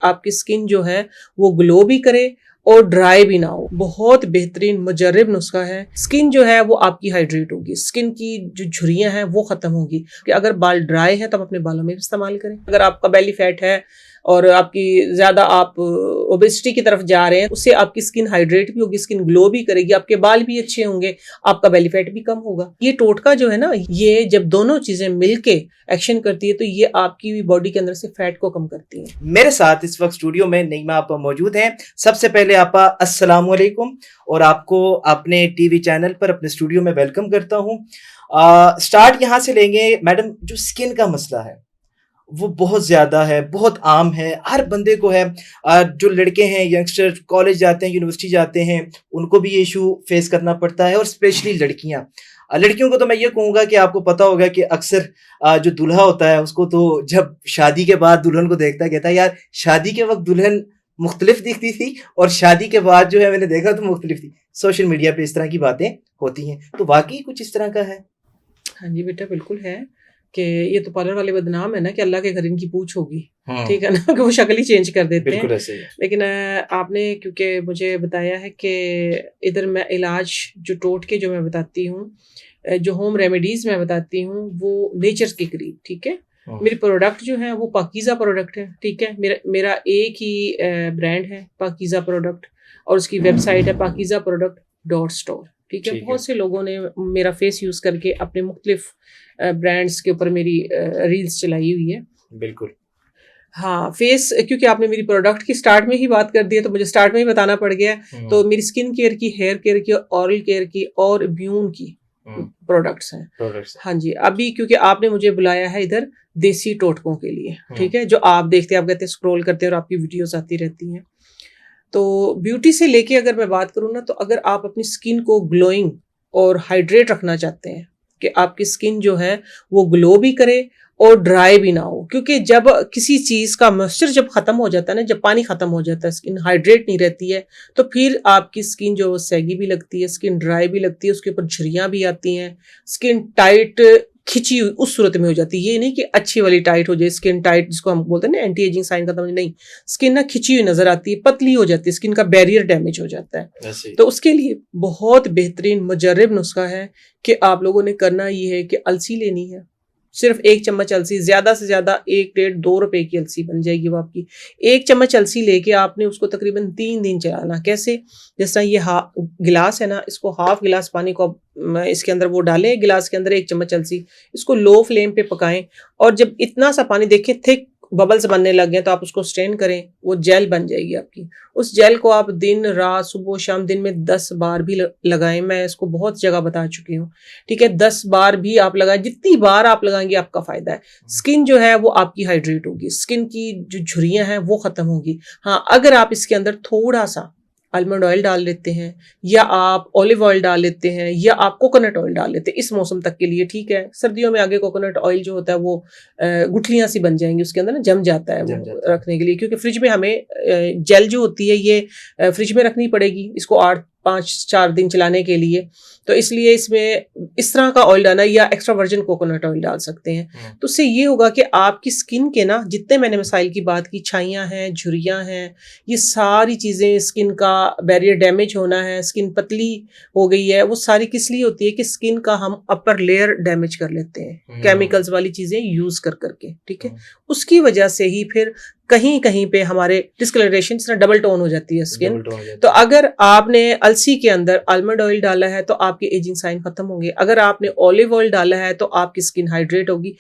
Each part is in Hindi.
आपकी स्किन जो है वो ग्लो भी करे और ड्राई भी ना हो। बहुत बेहतरीन मुजर्रब नुस्खा है। स्किन जो है वो आपकी हाइड्रेट होगी, स्किन की जो झुर्रियां हैं वो खत्म होगी। कि अगर बाल ड्राई हैं तो आप अपने बालों में भी इस्तेमाल करें। अगर आपका बेली फैट है और आपकी ज्यादा आप ओबेसिटी की तरफ जा रहे हैं, उससे आपकी स्किन हाइड्रेट भी होगी, स्किन ग्लो भी करेगी, आपके बाल भी अच्छे होंगे, आपका बेली फैट भी कम होगा। ये टोटका जो है ना, ये जब दोनों चीजें मिलके एक्शन करती है तो ये आपकी बॉडी के अंदर से फैट को कम करती है। मेरे साथ इस वक्त स्टूडियो में नईमा आपा मौजूद हैं। सबसे पहले आपा अस्सलाम वालेकुम और आपको अपने टीवी चैनल पर अपने स्टूडियो में वेलकम करता हूं। स्टार्ट यहां से लेंगे मैडम। जो स्किन का मसला है वो बहुत ज़्यादा है, बहुत आम है, हर बंदे को है। जो लड़के हैं, यंगस्टर कॉलेज जाते हैं, यूनिवर्सिटी जाते हैं, उनको भी ये इशू फेस करना पड़ता है और स्पेशली लड़कियां। लड़कियों को तो मैं ये कहूँगा कि आपको पता होगा कि अक्सर जो दूल्हा होता है उसको तो जब शादी के बाद दुल्हन को देखता है, कहता है यार शादी के वक्त दुल्हन मुख्तलिफ दिखती थी और शादी के बाद जो है मैंने देखा तो मुख्तलिफ थी। सोशल मीडिया पे इस तरह की बातें होती हैं, तो वाकई कुछ इस तरह का है? हाँ जी बेटा, बिल्कुल है कि ये तो पार्लर वाले बदनाम है ना कि अल्लाह के घर इनकी पूछ होगी, ठीक है ना, कि वो शक्ल ही चेंज कर देते हैं। ऐसे ही। लेकिन आपने क्योंकि मुझे बताया है कि इधर मैं इलाज जो टोटके जो मैं बताती हूँ, जो होम रेमेडीज मैं बताती हूँ, वो नेचर के करीब, ठीक है। मेरे प्रोडक्ट जो है वो पाकीज़ा प्रोडक्ट है, ठीक है। मेरा एक ही ब्रांड है पाकीज़ा प्रोडक्ट और उसकी वेबसाइट है pakizaproduct.store, ठीक है। बहुत से लोगों ने मेरा फेस यूज़ करके अपने मुख्तलिफ ब्रांड्स के ऊपर मेरी रील्स चलाई हुई है। बिल्कुल। हाँ, फेस, क्योंकि आपने मेरी प्रोडक्ट की स्टार्ट में ही बात कर दी है तो मुझे स्टार्ट में ही बताना पड़ गया। तो मेरी स्किन केयर की, हेयर केयर की, ऑरल केयर की और इम्यून की प्रोडक्ट्स हैं। हाँ जी, अभी क्योंकि आपने मुझे बुलाया है इधर देसी टोटकों के लिए, ठीक है, जो आप देखते हैं, आप कहते हैं स्क्रॉल करते हैं और आपकी वीडियोस आती रहती हैं। तो ब्यूटी से लेके अगर मैं बात करूँ ना, तो अगर आप अपनी स्किन को ग्लोइंग और हाइड्रेट रखना चाहते हैं कि आपकी स्किन जो है वो ग्लो भी करे और ड्राई भी ना हो, क्योंकि जब किसी चीज़ का मॉइस्चर जब ख़त्म हो जाता है ना, जब पानी ख़त्म हो जाता है, स्किन हाइड्रेट नहीं रहती है, तो फिर आपकी स्किन जो सैगी भी लगती है, स्किन ड्राई भी लगती है, उसके ऊपर झुर्रियाँ भी आती हैं, स्किन टाइट खिंची हुई उस सूरत में हो जाती है। ये नहीं कि अच्छी वाली टाइट हो जाए, स्किन टाइट जिसको हम बोलते हैं ना एंटी एजिंग साइन खत्म, नहीं, स्किन ना खिंची हुई नजर आती है, पतली हो जाती है, स्किन का बैरियर डैमेज हो जाता है। तो उसके लिए बहुत बेहतरीन मुजर्रब नुस्खा है कि आप लोगों ने करना ये है कि अलसी लेनी है, सिर्फ 1 चम्मच अलसी, ज्यादा से ज्यादा 1-1.5-2 रुपए की अलसी बन जाएगी वो आपकी। 1 चम्मच अलसी लेके आपने उसको तकरीबन 3 दिन चलाना। कैसे? जिस तरह ये गिलास है ना, इसको हाफ गिलास पानी को इसके अंदर वो डालें, गिलास के अंदर 1 चम्मच अलसी, इसको लो फ्लेम पे पकाएं और जब इतना सा पानी देखें थिक बबल्स बनने लग गए तो आप उसको स्ट्रेन करें, वो जेल बन जाएगी आपकी। उस जेल को आप दिन रात सुबह शाम दिन में 10 बार भी लगाएं। मैं इसको बहुत जगह बता चुकी हूँ, ठीक है। 10 बार भी आप लगाएं, जितनी बार आप लगाएंगे आपका फायदा है। स्किन जो है वो आपकी हाइड्रेट होगी, स्किन की जो झुर्रियां हैं वो खत्म होगी। हाँ, अगर आप इसके अंदर थोड़ा सा आलमंड ऑयल डाल लेते हैं या आप ऑलिव ऑयल डाल लेते हैं या आप कोकोनट ऑयल डाल लेते हैं इस मौसम तक के लिए, ठीक है। सर्दियों में आगे कोकोनट ऑयल जो होता है वो गुठलियां सी बन जाएंगी, उसके अंदर ना जम जाता है वो रखने के लिए, क्योंकि फ्रिज में हमें जेल जो होती है ये फ्रिज में रखनी पड़ेगी इसको 8-5-4 दिन चलाने के लिए। तो इसलिए इसमें इस तरह का ऑयल डालना या एक्स्ट्रा वर्जिन कोकोनट ऑयल डाल सकते हैं। तो उससे ये होगा कि आपकी स्किन के ना जितने मैंने मसाइल की बात की, छाइयाँ हैं, झुर्रियाँ हैं, ये सारी चीज़ें, स्किन का बैरियर डैमेज होना है, स्किन पतली हो गई है, वो सारी किस लिए होती है कि स्किन का हम अपर लेयर डैमेज कर लेते हैं केमिकल्स वाली चीज़ें यूज़ कर करके, ठीक है। उसकी वजह से ही फिर कहीं कहीं पे हमारे डिस्कलरेशन डबल टोन हो जाती है स्किन। तो अगर आपने अलसी के अंदर आलमंड ऑयल डाला है तो आपके एजिंग साइन खत्म होंगे। अगर आपने ऑलिव ऑयल डाला है तो आपकी स्किन हाइड्रेट होगी।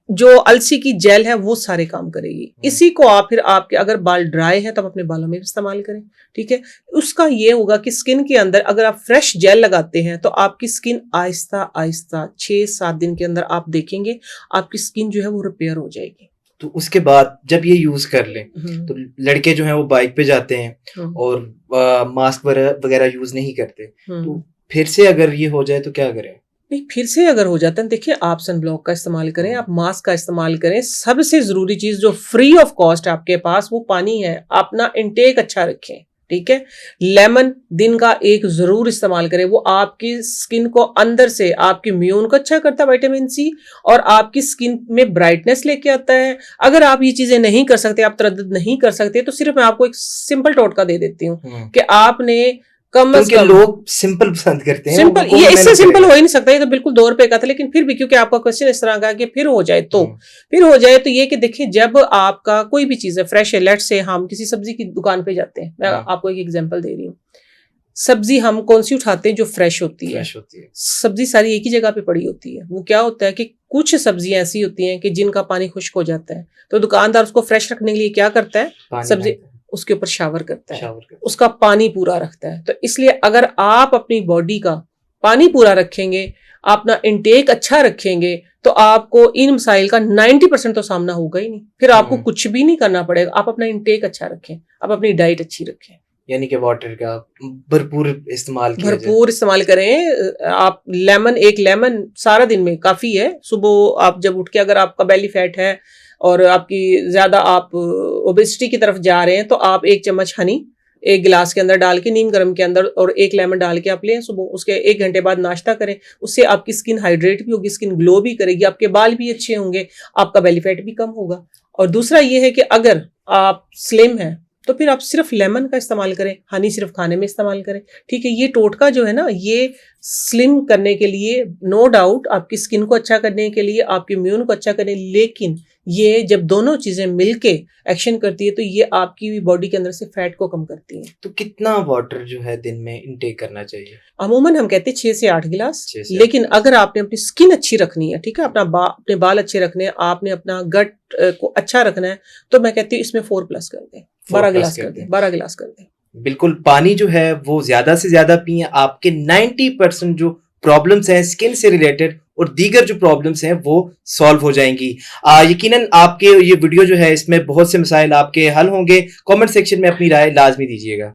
जो अलसी की जेल है वो सारे काम करेगी। इसी को आप फिर आपके अगर बाल ड्राई है तो आप अपने बालों में इस्तेमाल करें, ठीक है। उसका ये होगा कि स्किन के अंदर अगर आप फ्रेश जेल लगाते हैं तो आपकी स्किन आहिस्ता आहिस्ता 6-7 दिन के अंदर आप देखेंगे आपकी स्किन जो है वो रिपेयर हो जाएगी। तो उसके बाद जब ये यूज कर लें तो लड़के जो हैं वो बाइक पे जाते हैं और मास्क वगैरह यूज नहीं करते, तो फिर से अगर ये हो जाए तो क्या करें? नहीं, फिर से अगर हो जाता है, देखिए आप सन ब्लॉक का इस्तेमाल करें, आप मास्क का इस्तेमाल करें। सबसे जरूरी चीज जो फ्री ऑफ कॉस्ट आपके पास वो पानी है, अपना इनटेक अच्छा रखें, ठीक है। लेमन दिन का एक जरूर इस्तेमाल करें, वो आपकी स्किन को अंदर से आपके इम्यून को अच्छा करता है, विटामिन सी, और आपकी स्किन में ब्राइटनेस लेके आता है। अगर आप ये चीजें नहीं कर सकते, आप तरद्दुद नहीं कर सकते, तो सिर्फ मैं आपको एक सिंपल टोटका दे देती हूँ कि आपने कम से कम, लोग सिंपल पसंद करते हैं, सिंपल, ये इससे सिंपल हो ही नहीं सकता, ये तो बिल्कुल 2 रुपए का था, लेकिन फिर भी क्योंकि आपका क्वेश्चन इस तरह का कि फिर हो जाए तो ये कि देखिए, जब आपका कोई भी चीज है फ्रेश है, लेट से हम किसी सब्जी की दुकान पे जाते हैं, मैं आपको एक एग्जांपल दे रही हूँ, सब्जी हम कौन सी उठाते हैं? जो फ्रेश होती है। सब्जी सारी एक ही जगह पे पड़ी होती है। वो क्या होता है कि कुछ सब्जियां ऐसी होती हैं कि जिनका पानी खुश्क हो जाता है, तो दुकानदार उसको फ्रेश रखने के लिए क्या करता है? सब्जी उसके ऊपर शावर करता है, उसका पानी पूरा रखता है। तो इसलिए अगर आप अपनी बॉडी का पानी पूरा रखेंगे, अपना इंटेक अच्छा रखेंगे, तो आपको इन मसाइल का 90% तो सामना होगा ही नहीं। फिर आपको कुछ भी नहीं करना पड़ेगा, आप अपना इंटेक अच्छा रखें, आप अपनी डाइट अच्छी रखें, यानी कि वाटर का भरपूर इस्तेमाल करें। आप एक लेमन सारा दिन में काफी है। सुबह आप जब उठ के, अगर आपका बेली फैट है और आपकी ज्यादा आप ओबेसिटी की तरफ जा रहे हैं, तो आप 1 चम्मच हनी 1 गिलास के अंदर डाल के, नीम गर्म के अंदर, और 1 लेमन डाल के आप लें सुबह। उसके 1 घंटे बाद नाश्ता करें। उससे आपकी स्किन हाइड्रेट भी होगी, स्किन ग्लो भी करेगी, आपके बाल भी अच्छे होंगे, आपका बेली फैट भी कम होगा। और दूसरा ये है कि अगर आप स्लिम हैं तो फिर आप सिर्फ लेमन का इस्तेमाल करें, हनी सिर्फ खाने में इस्तेमाल करें, ठीक है। ये टोटका जो है ना, ये स्लिम करने के लिए, नो डाउट आपकी स्किन को अच्छा करने के लिए, आपके इम्यून को अच्छा करने, लेकिन ये जब दोनों चीजें मिलके एक्शन करती है, तो ये आपकी बॉडी के अंदर से फैट को कम करती है। तो कितना वाटर जो है दिन में इंटेक करना चाहिए? अमूमन हम कहते हैं 6 से 8 गिलास। लेकिन अगर आपने अपनी स्किन अच्छी रखनी है, ठीक है, अपने बाल अच्छे रखने हैं, आपने अपना गट को अच्छा रखना है, तो मैं कहती हूँ इसमें 4+ कर दें, 12 गिलास कर दें, 12 गिलास कर दें। बिल्कुल, पानी जो है वो ज्यादा से ज्यादा पिए। आपके 90% जो प्रॉब्लम्स हैं स्किन से रिलेटेड और दीगर जो प्रॉब्लम्स हैं वो सॉल्व हो जाएंगी। यकीनन आपके ये वीडियो जो है इसमें बहुत से मसाइल आपके हल होंगे। कमेंट सेक्शन में अपनी राय लाजमी दीजिएगा।